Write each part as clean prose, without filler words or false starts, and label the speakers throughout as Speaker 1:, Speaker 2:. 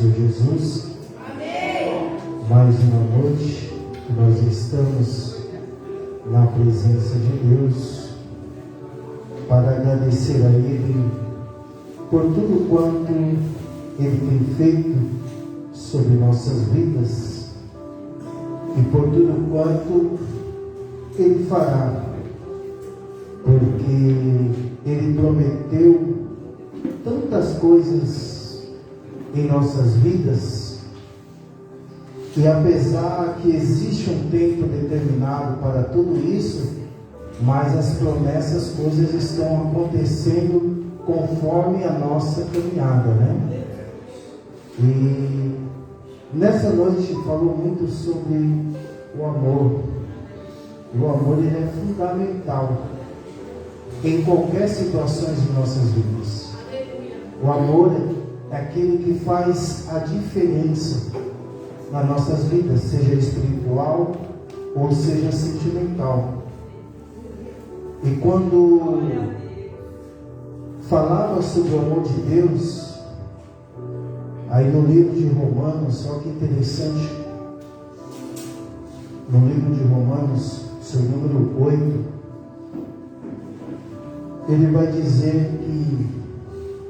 Speaker 1: Senhor Jesus.
Speaker 2: Amém.
Speaker 1: Mais uma noite que nós estamos na presença de Deus para agradecer a Ele por tudo quanto Ele tem feito sobre nossas vidas e por tudo quanto Ele fará, porque Ele prometeu tantas coisas em nossas vidas, e apesar que existe um tempo determinado para tudo isso, mas as promessas, coisas estão acontecendo conforme a nossa caminhada, né? E nessa noite falou muito sobre o amor. O amor, ele é fundamental em qualquer situação de nossas vidas. O amor é aquele que faz a diferença nas nossas vidas, seja espiritual ou seja sentimental. E quando falava sobre o amor de Deus, aí no livro de Romanos, só que interessante, no livro de Romanos, seu número 8, ele vai dizer que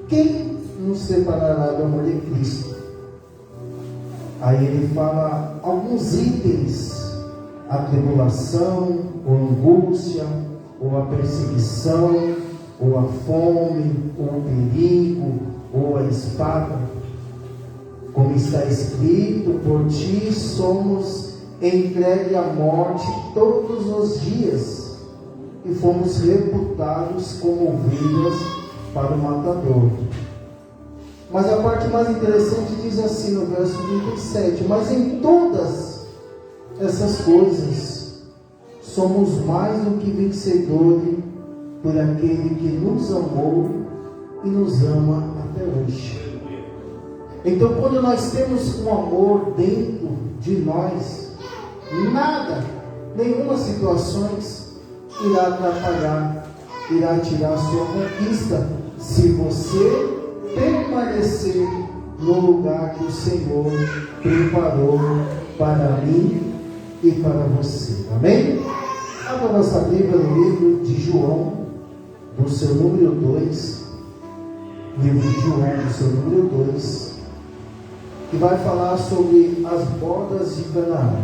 Speaker 1: quem nos separará do amor de Cristo? Aí ele fala alguns itens: a tribulação, ou a angústia, ou a perseguição, ou a fome, ou o perigo, ou a espada. Como está escrito, por ti somos entregue à morte todos os dias, e fomos reputados como ovelhas para o matador. Mas a parte mais interessante diz assim no verso 37: mas em todas essas coisas somos mais do que vencedores por aquele que nos amou e nos ama até hoje. Então, quando nós temos um amor dentro de nós, nada, nenhuma situação irá atrapalhar, irá tirar a sua conquista, se você permanecer no lugar que o Senhor preparou para mim e para você. Amém? Abra nossa Bíblia no livro de João, no seu número 2, livro de João, no seu número 2, que vai falar sobre as bodas de Canaã.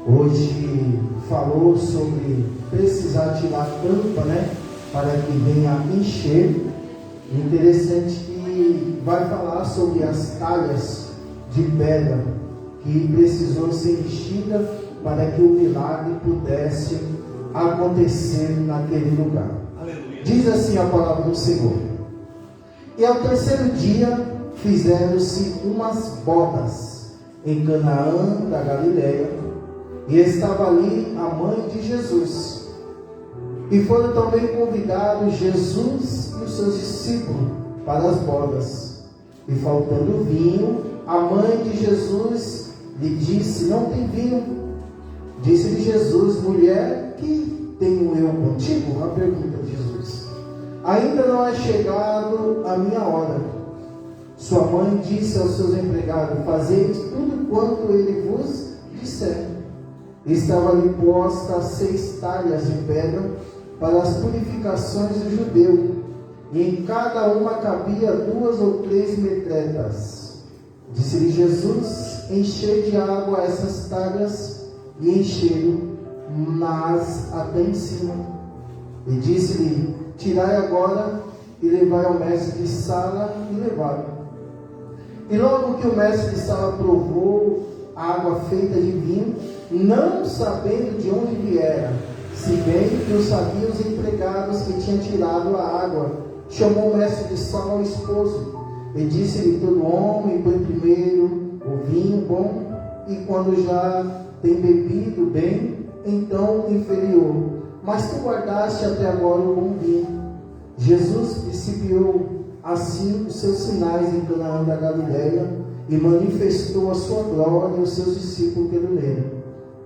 Speaker 1: Hoje falou sobre precisar tirar a tampa, né, para que venha encher. Interessante que vai falar sobre as talhas de pedra que precisou ser enchida para que o milagre pudesse acontecer naquele lugar. Aleluia. Diz assim a palavra do Senhor: e ao terceiro dia fizeram-se umas bodas em Canaã da Galileia, e estava ali a mãe de Jesus. E foram também convidados Jesus e os seus discípulos para as bodas. E faltando vinho, a mãe de Jesus lhe disse: não tem vinho. Disse-lhe Jesus: mulher, que tenho eu contigo? A pergunta de Jesus: ainda não é chegado a minha hora. Sua mãe disse aos seus empregados: fazei tudo quanto ele vos disser. Estava ali posta 6 talhas de pedra para as purificações do judeu, e em cada uma cabia 2 ou 3 metretas. Disse-lhe Jesus: enchei de água essas talhas, e encheram-nas até em cima. E disse-lhe: tirai agora e levai ao mestre de sala, e levaram. E logo que o mestre de sala provou a água feita de vinho, não sabendo de onde viera, se bem que o sabiam os empregados que tinham tirado a água, chamou o mestre de sala ao esposo, e disse-lhe: todo homem põe primeiro o vinho bom, e quando já tem bebido bem, então o inferior. Mas tu guardaste até agora o bom vinho. Jesus principiou assim os seus sinais em Canaã da Galileia, e manifestou a sua glória aos seus discípulos que o leram.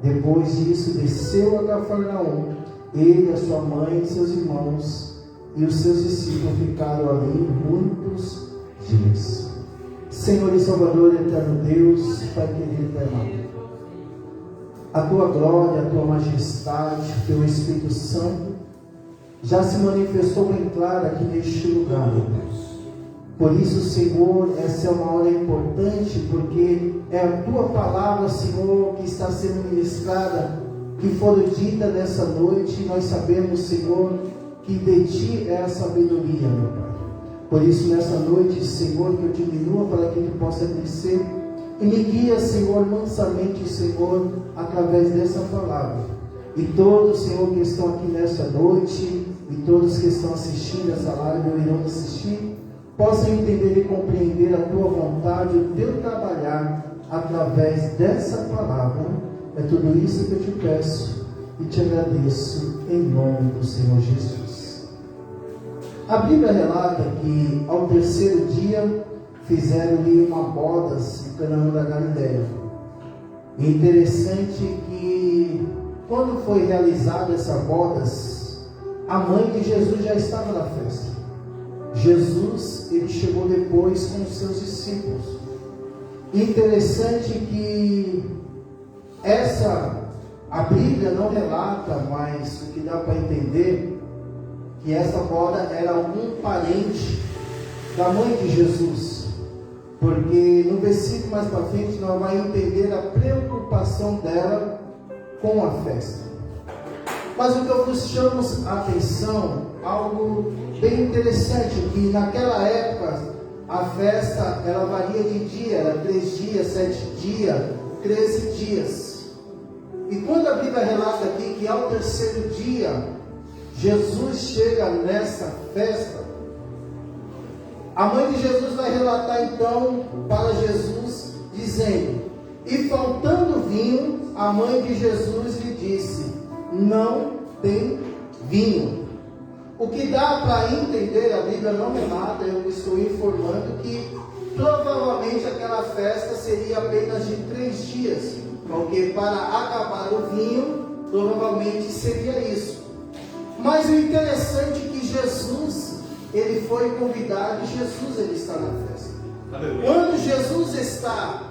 Speaker 1: Depois disso, desceu a Cafarnaum, ele, a sua mãe e seus irmãos, e os seus discípulos ficaram ali muitos dias. Senhor e Salvador, eterno Deus, Pai querido, Pai amado, a Tua glória, a Tua majestade, o Teu Espírito Santo já se manifestou bem claro aqui neste lugar, meu Deus. Por isso, Senhor, essa é uma hora importante, porque é a Tua palavra, Senhor, que está sendo ministrada, que foi dita nessa noite, e nós sabemos, Senhor, que de Ti é a sabedoria, meu Pai. Por isso, nessa noite, Senhor, que eu diminua para que Tu possa crescer, e me guia, Senhor, mansamente, Senhor, através dessa palavra. E todos, Senhor, que estão aqui nessa noite, e todos que estão assistindo essa live ou irão assistir, possam entender e compreender a Tua vontade, o Teu trabalhar através dessa palavra. É tudo isso que eu te peço e te agradeço em nome do Senhor Jesus. A Bíblia relata que ao terceiro dia fizeram-lhe uma bodas em Canaã da Galileia. E interessante que quando foi realizada essa bodas, a mãe de Jesus já estava na festa. Jesus, ele chegou depois com os seus discípulos. Interessante que a Bíblia não relata, mas o que dá para entender, que essa boda era algum parente da mãe de Jesus. Porque no versículo mais para frente nós vamos entender a preocupação dela com a festa. Mas o que eu vos chamo a atenção, algo bem interessante, que naquela época a festa ela varia de dia, era 3 dias, 7 dias, 13 dias. E quando a Bíblia relata aqui que ao terceiro dia Jesus chega nessa festa, a mãe de Jesus vai relatar então para Jesus, dizendo: e faltando vinho, a mãe de Jesus lhe disse: não tem vinho. O que dá para entender, a Bíblia não relata, eu estou informando que provavelmente aquela festa seria apenas de 3 dias, porque para acabar o vinho, provavelmente seria isso. Mas o interessante é que Jesus, ele foi convidado e Jesus ele está na festa. Aleluia. Quando Jesus está,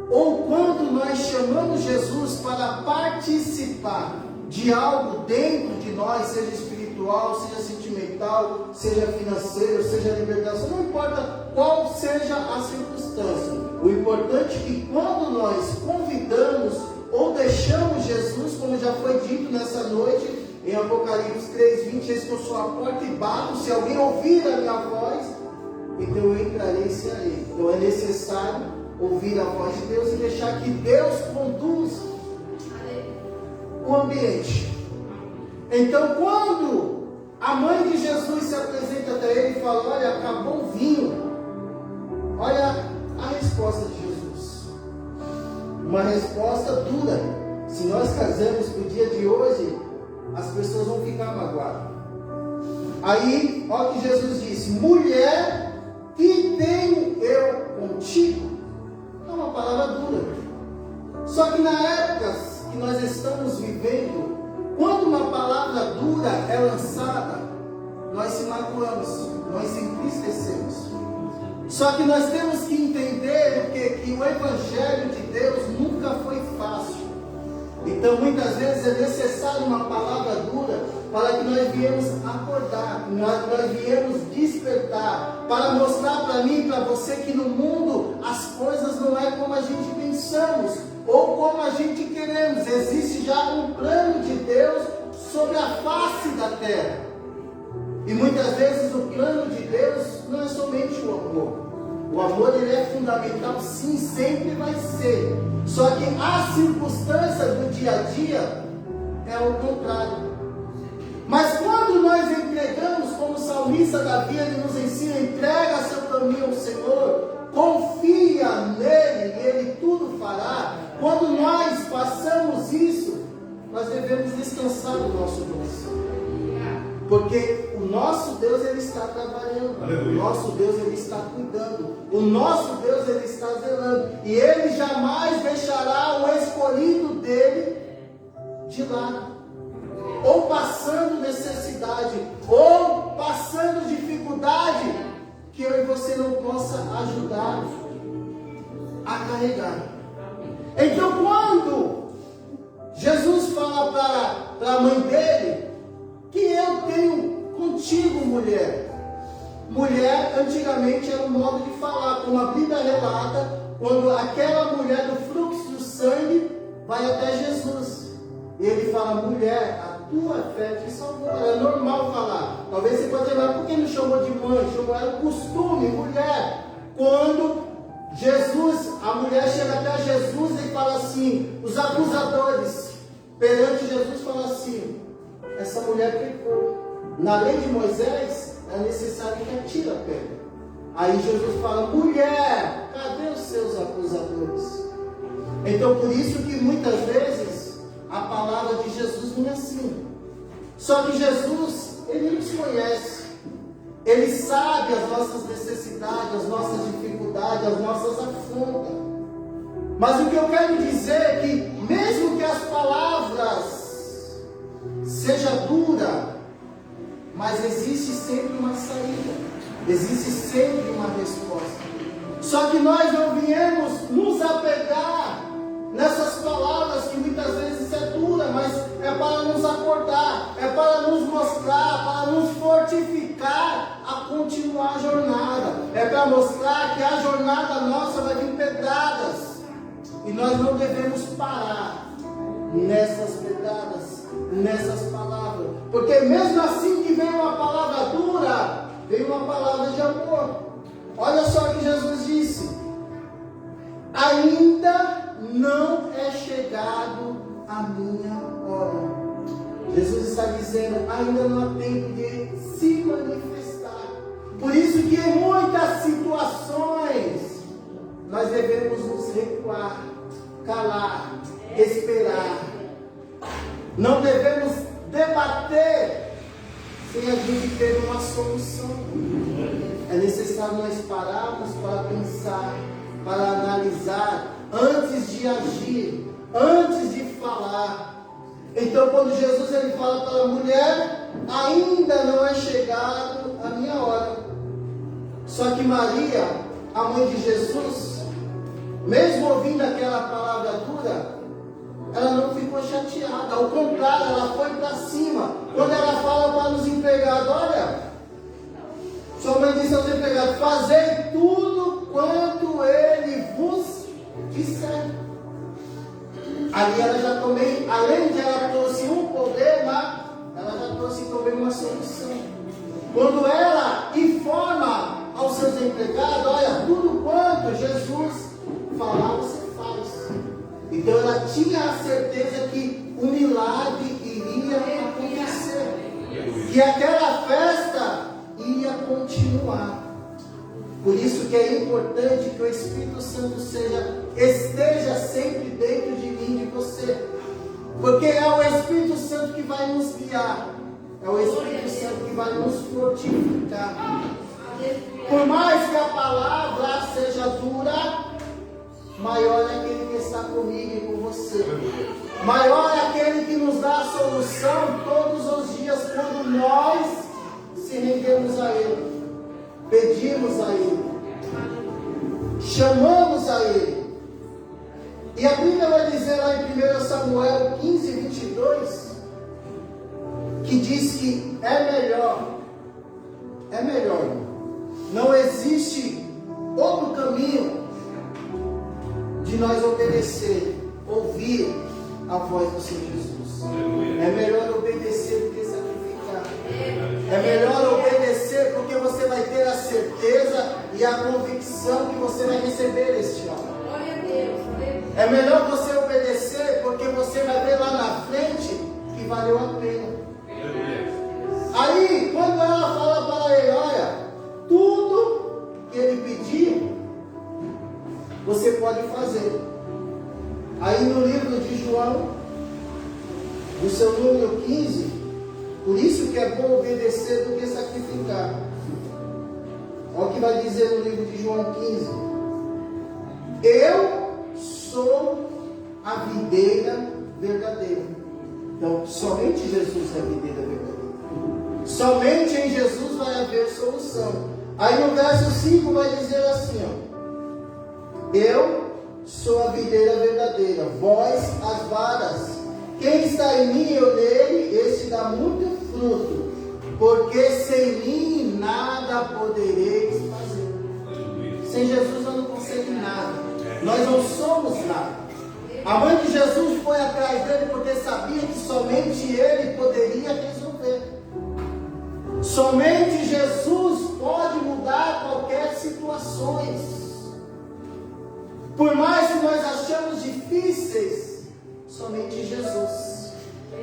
Speaker 1: ou quando nós chamamos Jesus para participar de algo dentro de nós, seja espiritual, seja sentimental, seja financeiro, seja libertação, não importa qual seja a circunstância. O importante é que quando nós convidamos ou deixamos Jesus, como já foi dito nessa noite, em Apocalipse 3:20, eis que eu sou a porta e bato, se alguém ouvir a minha voz, então eu entrarei e sairei. Então é necessário ouvir a voz de Deus e deixar que Deus conduza o ambiente. Então, quando a mãe de Jesus se apresenta até ele e fala: olha, acabou o vinho, olha a resposta de Jesus. Uma resposta dura. Se nós casamos no dia de hoje, as pessoas vão ficar magoadas. Aí, olha o que Jesus disse: mulher, que tenho eu contigo? É uma palavra dura. Só que na época que nós estamos vivendo, quando uma palavra dura é lançada, nós se magoamos, nós se entristecemos. Só que nós temos que entender que o Evangelho de Deus nunca foi fácil. Então muitas vezes é necessário uma palavra dura para que nós viemos acordar, nós viemos despertar, para mostrar para mim e para você que no mundo as coisas não é como a gente pensamos ou como a gente queremos. Existe já um plano de Deus sobre a face da terra. E muitas vezes o plano de Deus não é somente o amor. O amor ele é fundamental, sim, sempre vai ser. Só que a circunstância do dia a dia é o contrário. Mas quando nós entregamos, como o salmista Davi, ele nos ensina: entrega seu caminho ao Senhor, confia nele e ele tudo fará. Quando nós passamos isso, nós devemos descansar do nosso Deus. Porque o nosso Deus ele está trabalhando. Aleluia. O nosso Deus ele está cuidando. O nosso Deus ele está zelando. E ele jamais deixará o escolhido dele de lado. Ou passando necessidade, ou passando dificuldade, que eu e você não possa ajudar.
Speaker 2: carregar. Então, quando Jesus fala para a mãe dele, que eu tenho contigo, mulher. Mulher, antigamente, era um modo de falar, como a Bíblia relata, quando aquela mulher do fluxo do sangue vai até Jesus. E ele fala, mulher, a tua fé te salvou. É normal falar. Talvez você pode lembrar, por que não chamou de mãe? Chamou ela costume, mulher. Quando Jesus, a mulher chega até Jesus e fala assim, os acusadores perante Jesus falam assim, essa mulher pecou. Na lei de Moisés, é necessário que atire a pedra. Aí Jesus fala, mulher, cadê os seus acusadores? Então, por isso que muitas vezes a palavra de Jesus vem assim. Só que Jesus, Ele nos conhece. Ele sabe as nossas necessidades, as nossas dificuldades, as nossas afrontas. Mas o que eu quero dizer é que, mesmo que as palavras sejam duras, mas existe sempre uma saída, existe sempre uma resposta. Só que nós não viemos nos apegar nessas palavras que muitas vezes é dura, mas é para nos acordar, é para nos mostrar, para nos fortificar a continuar a jornada, é para mostrar que a jornada nossa vai vir pedradas, e nós não devemos parar nessas pedradas, nessas palavras, porque mesmo assim que vem uma palavra dura, vem uma palavra de amor. Olha só o que Jesus disse: ainda não é chegado a minha hora. Jesus está dizendo, ainda não há tempo de se manifestar. Por isso que em muitas situações nós devemos nos recuar, calar, esperar. Não devemos debater sem a gente ter uma solução. É necessário nós pararmos para pensar, para analisar, antes de agir, antes de falar. Então, quando Jesus ele fala para a mulher, ainda não é chegado a minha hora. Só que Maria, a mãe de Jesus, mesmo ouvindo aquela palavra dura, ela não ficou chateada. Ao contrário, ela foi para cima. Quando ela fala para os empregados, olha, sua mãe disse aos empregados, fazei tudo quanto ele vos disser. Ali ela já também, além de ela trouxe um problema, ela já trouxe também uma solução. Quando ela informa aos seus empregados, olha, tudo quanto Jesus falar, você faz. Então ela tinha a certeza que o milagre iria acontecer, que aquela festa ia continuar. Por isso que é importante que o Espírito Santo esteja sempre dentro de mim e de você. Porque é o Espírito Santo que vai nos guiar. É o Espírito Santo que vai nos fortificar. Por mais que a palavra seja dura, maior é aquele que está comigo e com você. Maior é aquele que nos dá a solução todos os dias quando nós se rendemos a Ele. Pedimos a Ele, chamamos a Ele. E a Bíblia vai dizer lá em 1 Samuel 15, 22, que diz que é melhor, não existe outro caminho de nós ouvir a voz do Senhor Jesus. É melhor obedecer do que sacrificar. É melhor obedecer porque você vai ter a certeza e a convicção que você vai receber este ano. É melhor você obedecer porque você vai ver lá na frente que valeu a pena. Aí, quando ela fala para ele, olha, tudo que ele pedir, você pode fazer. Aí no livro de João, no seu número 15, por isso que é bom obedecer do que sacrificar. Olha o que vai dizer no livro de João 15. Eu sou a videira verdadeira. Então, somente Jesus é a videira verdadeira. Somente em Jesus vai haver solução. Aí no verso 5 vai dizer assim, ó, eu sou a videira verdadeira, vós as varas. Quem está em mim, eu nele, esse dá muito fruto, porque sem mim nada podereis fazer. Sem Jesus nós não conseguimos nada. Nós não somos nada. A mãe de Jesus foi atrás dele porque sabia que somente ele poderia resolver. Somente Jesus pode mudar qualquer situação. Por mais que nós achamos difíceis, somente Jesus.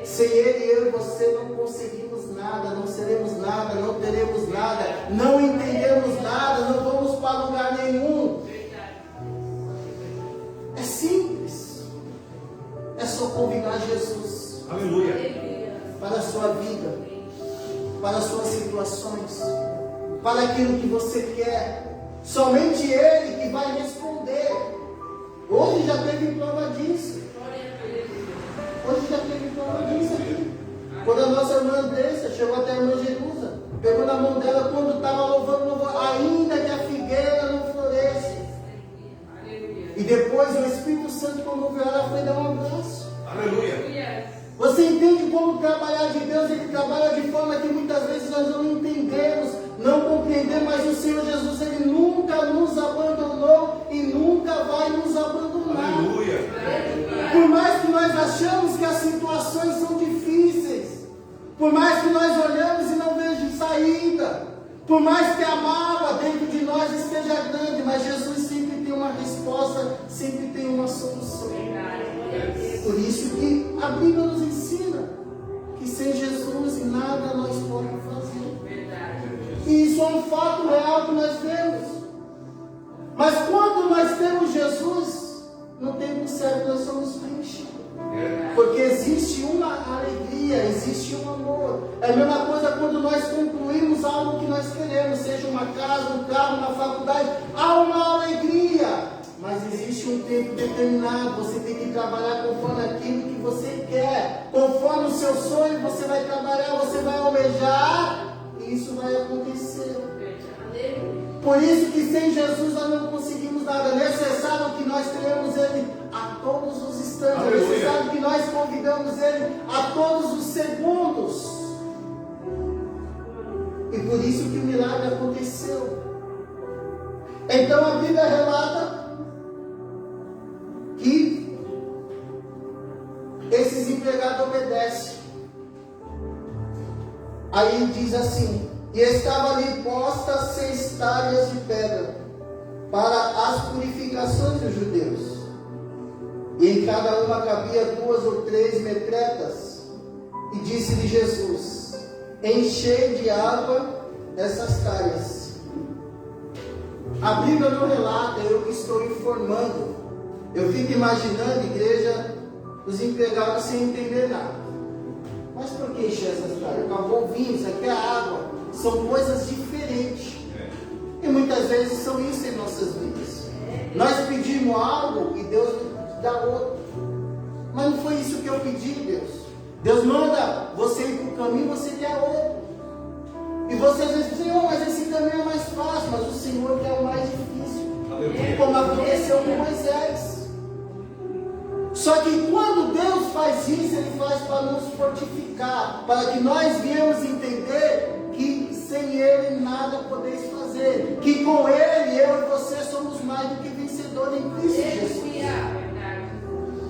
Speaker 2: Sem Ele, eu e você não conseguimos nada, não seremos nada, não teremos nada, não entendemos nada, não vamos para lugar nenhum. É simples. É só convidar Jesus.
Speaker 3: Aleluia.
Speaker 2: Para a sua vida, para as suas situações, para aquilo que você quer. Somente Ele que vai responder. Hoje já teve prova disso. Hoje já teve prova disso aqui. Quando a nossa irmã Andressa chegou até a irmã Jerusa, pegou na mão dela quando estava louvando, louvor, ainda que a figueira não floresce. E depois o Espírito Santo comoveu ela, foi dar um abraço.
Speaker 3: Aleluia.
Speaker 2: Você entende como trabalhar de Deus? Ele trabalha de forma que muitas vezes nós não entendemos, não compreendemos, mas o Senhor Jesus, Ele nunca nos abandonou e nunca vai nos abandonar.
Speaker 3: Aleluia.
Speaker 2: Por mais que nós achamos que as situações são difíceis, por mais que nós olhamos e não vejamos saída, por mais que a mágoa dentro de nós esteja grande, mas Jesus sempre tem uma resposta, sempre tem uma solução. Por isso que a Bíblia nos ensina que sem Jesus nada nós podemos fazer. E isso é um fato real que nós vemos. Mas quando nós temos Jesus, no tempo certo nós somos preenchidos. Porque existe uma alegria, existe um amor. É a mesma coisa quando nós concluímos algo que nós queremos, seja uma casa, um carro, uma faculdade, há uma alegria. Mas existe um tempo determinado, você tem que trabalhar conforme aquilo que você quer. Conforme o seu sonho, você vai trabalhar, você vai almejar, e isso vai acontecer. Por isso que sem Jesus nós não conseguimos nada. É necessário que nós tenhamos Ele a todos os instantes. É necessário que nós convidamos Ele a todos os segundos. E por isso que o milagre aconteceu. Então a Bíblia relata que esses empregados obedecem. Aí diz assim: e estava ali postas 6 talhas de pedra para as purificações dos judeus, e em cada uma cabia 2 ou 3 metretas. E disse-lhe Jesus: enchei de água essas talhas. A Bíblia não relata, eu que estou informando. Eu fico imaginando, igreja, os empregados sem entender nada. Mas por que encher essas talhas? Acabou o vinho, isso aqui é água. São coisas diferentes. E muitas vezes são isso em nossas vidas. Nós pedimos algo e Deus nos dá outro. Mas não foi isso que eu pedi, Deus. Deus manda você ir para o caminho, você quer outro. E você às vezes diz: Senhor, mas esse caminho é mais fácil. Mas o Senhor quer o mais difícil. Como aconteceu com Moisés. Só que quando Deus faz isso, Ele faz para nos fortificar, para que nós viemos entender que sem Ele nada podeis fazer, que com Ele, eu e você somos mais do que vencedores em Cristo Jesus.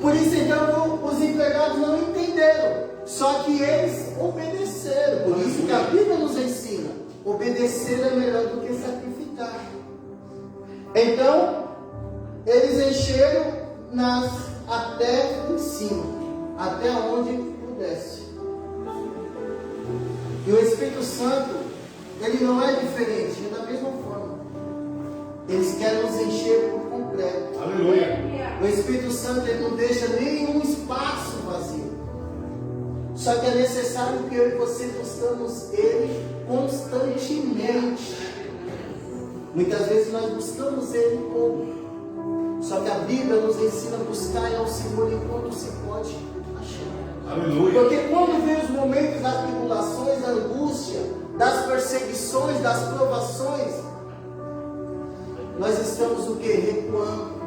Speaker 2: Por isso então os empregados não entenderam, só que eles obedeceram. Por isso que a Bíblia nos ensina: obedecer é melhor do que sacrificar. Então eles encheram até em cima, até onde pudesse. E o Espírito Santo, ele não é diferente, é da mesma forma. Eles querem nos encher por completo.
Speaker 3: Aleluia.
Speaker 2: O Espírito Santo, ele não deixa nenhum espaço vazio. Só que é necessário que eu e você buscamos Ele constantemente. Muitas vezes nós buscamos Ele pouco. Só que a Bíblia nos ensina a buscar ao Senhor enquanto se pode achar.
Speaker 3: Aleluia.
Speaker 2: Porque quando vem os momentos das tribulações, da angústia, das perseguições, das provações, nós estamos o quê? Recuando.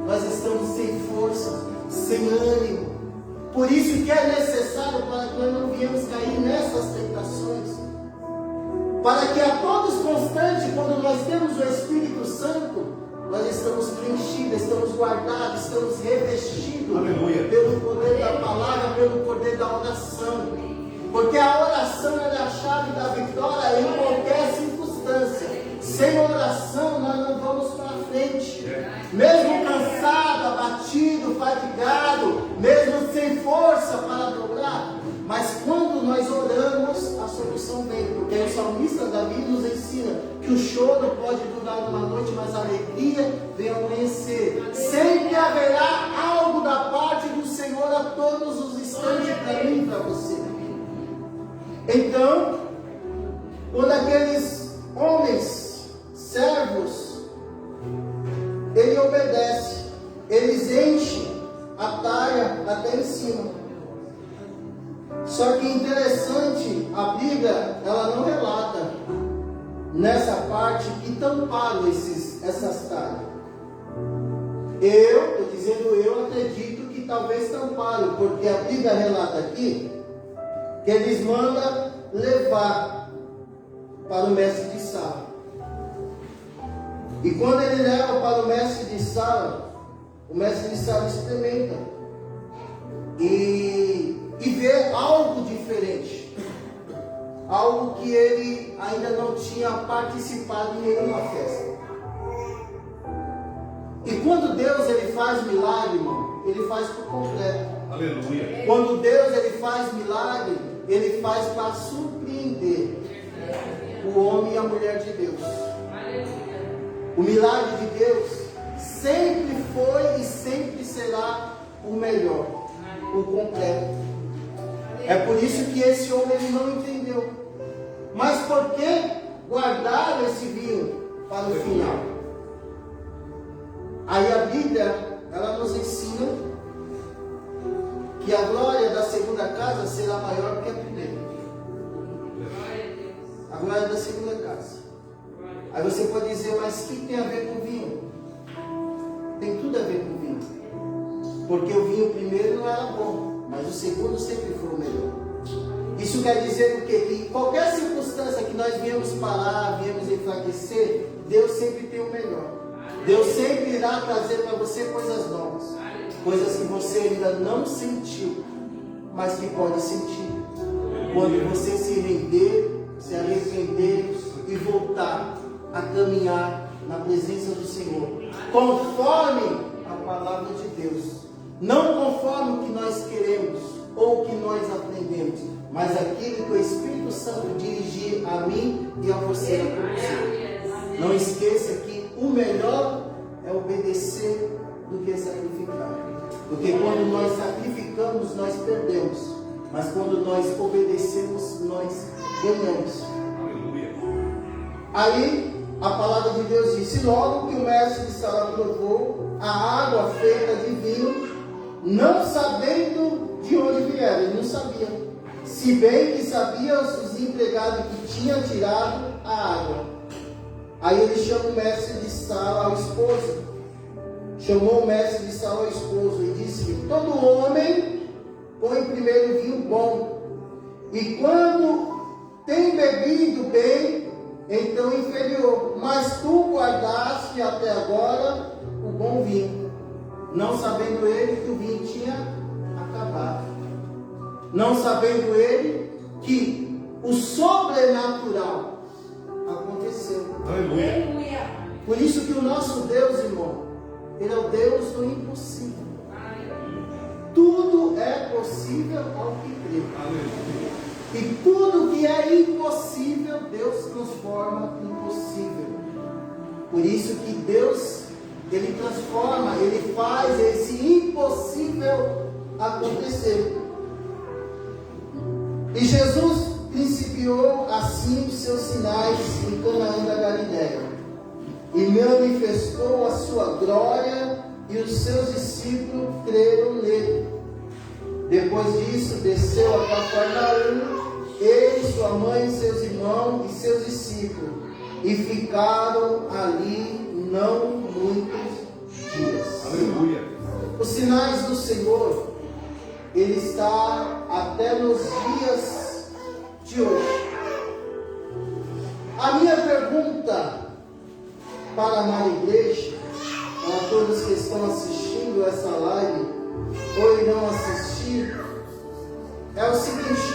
Speaker 2: nós estamos sem força, sem ânimo. Por isso que é necessário para que nós não viemos cair nessas tentações. Para que a todos constantes, quando nós temos o Espírito Santo, nós estamos preenchidos, estamos guardados, estamos revestidos.
Speaker 4: Aleluia.
Speaker 2: Pelo poder da palavra, pelo poder da oração. Porque a oração é a chave da vitória em qualquer circunstância. Sem oração nós não vamos para frente. Mesmo cansado, abatido, fatigado, mesmo sem força para dobrar. Mas quando nós oramos, a solução vem. Porque o salmista Davi nos ensina que o choro pode durar uma noite, mas a alegria vem ao amanhecer. Sempre haverá algo da parte do Senhor a todos os instantes para mim e para você. Então, quando aqueles homens, servos, ele obedece, eles enchem a talha até em cima. Só que interessante, a Bíblia, ela não relata nessa parte que tamparam essas talhas. Eu acredito que talvez tamparam, porque a Bíblia relata aqui que eles mandam levar para o mestre de sala. E quando ele leva para o mestre de sala experimenta e vê algo diferente, algo que ele ainda não tinha participado em nenhuma festa. E quando Deus ele faz milagre, irmão, ele faz por completo.
Speaker 4: Aleluia.
Speaker 2: Quando Deus ele faz milagre, ele faz para surpreender o homem e a mulher de Deus. O milagre de Deus sempre foi e sempre será o melhor, o completo. É por isso que esse homem ele não entendeu. Mas por que guardaram esse vinho para o final? Aí a Bíblia ela nos ensina que a glória da segunda casa será maior que a primeira. A glória da segunda casa. Aí você pode dizer, mas o que tem a ver com vinho? Tem tudo a ver com vinho. Porque o vinho primeiro não era bom, mas o segundo sempre foi o melhor. Isso quer dizer o quê? Que qualquer circunstância que nós viemos parar, viemos enfraquecer, Deus sempre tem o melhor. Deus sempre irá trazer para você coisas novas. Coisas que você ainda não sentiu, mas que pode sentir. Quando você se render, se arrepender e voltar a caminhar na presença do Senhor, conforme a palavra de Deus, não conforme o que nós queremos ou o que nós aprendemos, mas aquilo que o Espírito Santo dirigir a mim e a você a acontecer. Não esqueça que o melhor é obedecer do que sacrificar. Porque quando nós sacrificamos, nós perdemos. Mas quando nós obedecemos, nós ganhamos.
Speaker 4: Aleluia.
Speaker 2: Aí a palavra de Deus diz: logo que o mestre de sala provou a água feita de vinho, não sabendo de onde viera, ele não sabia. Se bem que sabia os empregados que tinham tirado a água. Aí ele chama o mestre de sala ao esposo. Chamou o mestre de sala ao esposo e disse-lhe: todo homem põe primeiro vinho bom, e quando tem bebido bem, então inferior. Mas tu guardaste até agora o bom vinho, não sabendo ele que o vinho tinha acabado. Não sabendo ele que o sobrenatural aconteceu.
Speaker 4: Aleluia.
Speaker 2: Por isso que o nosso Deus, irmão, ele é o Deus do impossível. Tudo é possível ao que crê.
Speaker 4: Aleluia.
Speaker 2: E tudo que é impossível, Deus transforma em possível. Por isso que Deus, ele transforma, ele faz esse impossível acontecer. E Jesus principiou assim os seus sinais em Canaã da Galileia, e manifestou a sua glória, e os seus discípulos creram nele. Depois disso, desceu a Cafarnaum, ele, sua mãe, seus irmãos e seus discípulos, e ficaram ali não muitos dias.
Speaker 4: Aleluia.
Speaker 2: Os sinais do Senhor, Ele está até nos dias de hoje. A minha pergunta para a amada igreja, para todos que estão assistindo essa live ou irão assistir, é o seguinte: